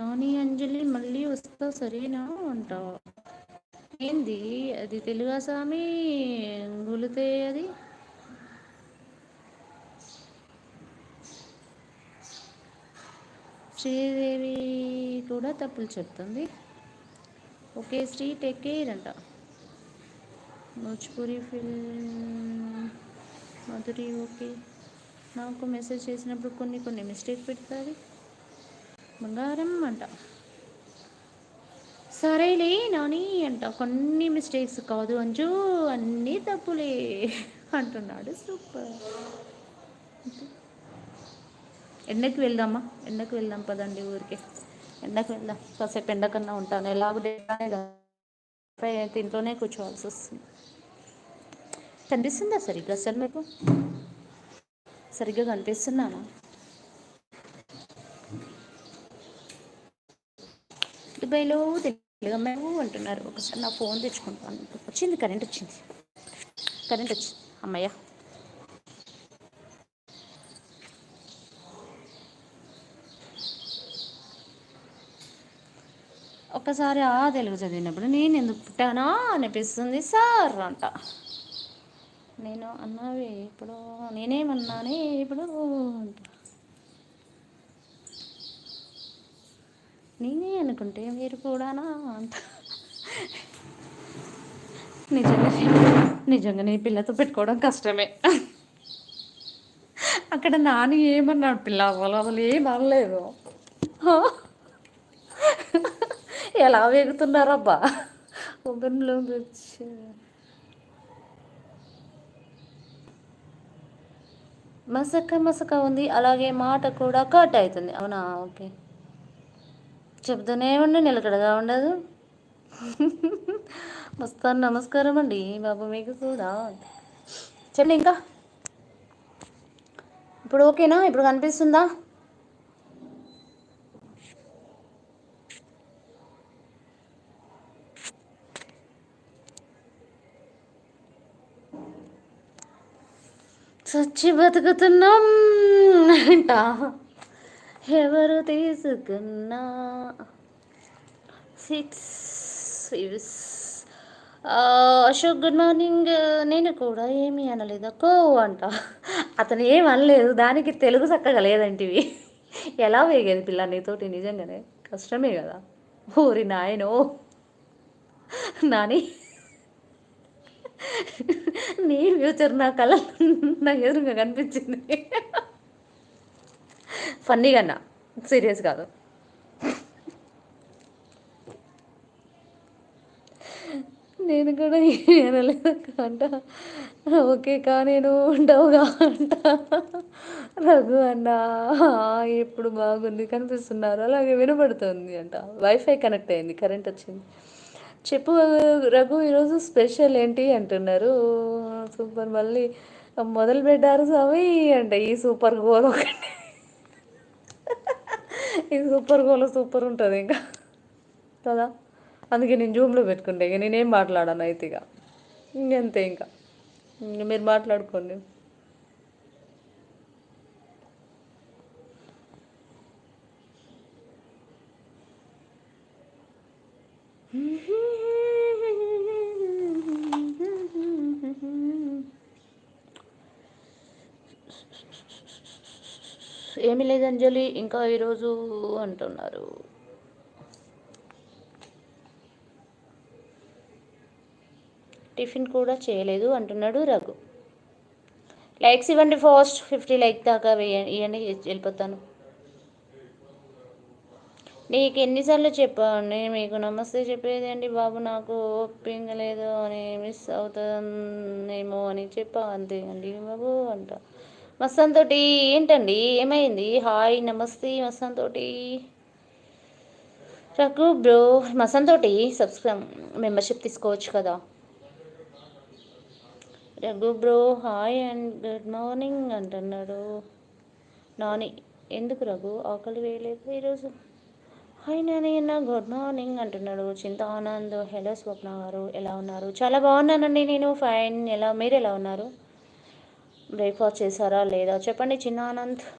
నాని అంజలి మళ్ళీ వస్తా సరేనా అంటావా? ఏంది అది తెలుగా స్వామి గులితే అది శ్రీదేవి కూడా తప్పులు చెప్తుంది. ఓకే శ్రీ టేక్ కేర్ అంట. Bhojpuri film Madhuri okay. నాకు మెసేజ్ చేసినప్పుడు కొన్ని కొన్ని మిస్టేక్ పెడుతుంది. బంగారం అంట. సరేలే నాని అంట. కొన్ని మిస్టేక్స్ కాదు అంజు, అన్నీ తప్పులే అంటున్నాడు. సూపర్. ఎండకి వెళ్దామా? ఎండకి వెళ్దాం పదండి ఊరికి. ఎండకి వెళ్దాం, కాసేపు ఎండకన్నా ఉంటాను. ఎలాగో అయితే ఇంట్లోనే కూర్చోవాల్సి వస్తుంది. కనిపిస్తుందా సరిగ్గా అసలు మీకు? సరిగ్గా కనిపిస్తున్నానా? దుబాయ్లో తెలుగు అమ్మాయి అంటున్నారు. ఒకసారి నా ఫోన్ తెచ్చుకుంటాను. వచ్చింది కరెంట్, వచ్చింది కరెంట్ వచ్చింది. అమ్మయ్య. ఒకసారి ఆ తెలుగు చదివినప్పుడు నేను ఎందుకు పుట్టానా అనిపిస్తుంది సార్ అంట. నేను అన్నావే ఇప్పుడు, నేనేమన్నానే ఇప్పుడు అంట. నేనే అనుకుంటే మీరు కూడానా అంట. నిజంగా నిజంగా నీ పిల్లతో పెట్టుకోవడం కష్టమే. అక్కడ నాని ఏమన్నాడు? పిల్ల అసలు ఏం అనలేదు. ఎలా వేగుతున్నారబ్బా ఓపెన్లో వచ్చి. మసక మసక ఉంది, అలాగే మాట కూడా కట్ అవుతుంది. అవునా? ఓకే, చెప్తూనే ఉండి నిలకడగా ఉండదు. వస్తాను. నమస్కారం అండి బాబు మీకు కూడా. చెప్పండి ఇంకా. ఇప్పుడు ఓకేనా? ఇప్పుడు కనిపిస్తుందా? చచ్చి బతుకుతున్నాం అంట. ఎవరు తీసుకున్నా 6 అశోక్ గుడ్ మార్నింగ్. నేను కూడా ఏమీ అనలేదు కో అంట. అతను ఏం అనలేదు, దానికి తెలుగు చక్కగా లేదంటివి. ఎలా వేగేది పిల్ల నీతోటి? నిజంగానే కష్టమే కదా. ఊరి నాయనో నాని, నీ ఫ్యూచర్ నా కళ నా ఎదురుగా కనిపించింది. ఫన్నీగా అన్నా, సీరియస్ కాదు. నేను కూడా వినలేదు అంట. ఓకే కా నేను ఉండవుగా అంట. రఘు అన్న ఎప్పుడు బాగుంది కనిపిస్తున్నారు, అలాగే వినబడుతుంది అంట. వైఫై కనెక్ట్ అయింది, కరెంట్ వచ్చింది. చెప్పు రఘు, ఈరోజు స్పెషల్ ఏంటి అంటున్నారు. సూపర్, మళ్ళీ మొదలు పెట్టారు స్వామి అంట. ఈ సూపర్ గోల్ ఒకటి, ఈ సూపర్ గోల్ సూపర్ ఉంటుంది ఇంకా కదా. అందుకే నేను జూమ్లో పెట్టుకుంటే ఇక నేనేం మాట్లాడాను అయితే ఇక ఇంకంతే. ఇంకా మీరు మాట్లాడుకోండి. ఏమీ లేదు అంజలి ఇంకా ఈరోజు అంటున్నారు. టిఫిన్ కూడా చేయలేదు అంటున్నాడు రఘు. లైక్స్ ఇవ్వండి ఫాస్ట్, 50 లైక్ దాకా ఇవ్వండి, వెళ్ళిపోతాను. నీకు ఎన్నిసార్లు చెప్పండి మీకు నమస్తే చెప్పేది అండి బాబు, నాకు ఓపిక లేదు అని, మిస్ అవుతుందేమో అని చెప్పా అంతే అండి బాబు అంట. మస్తాన్ తోటి ఏంటండి ఏమైంది? హాయ్ నమస్తే మస్తాన్ తోటి. రఘు బ్రో, మస్తాన్ తోటి మెంబర్షిప్ తీసుకోవచ్చు కదా. Raghu bro hi and good morning అంటున్నాడు. నాని ఎందుకు రఘు ఆకలి వేయలేదు ఈరోజు? హాయ్ నాని అన్న గుడ్ మార్నింగ్ అంటున్నాడు. చింత ఆనంద్ హలో స్వప్న గారు ఎలా ఉన్నారు? చాలా బాగున్నానండి నేను, ఫైన్. మీరు ఎలా ఉన్నారు? బ్రేక్ఫాస్ట్ చేశారా లేదా చెప్పండి చిన్న ఆనంద్.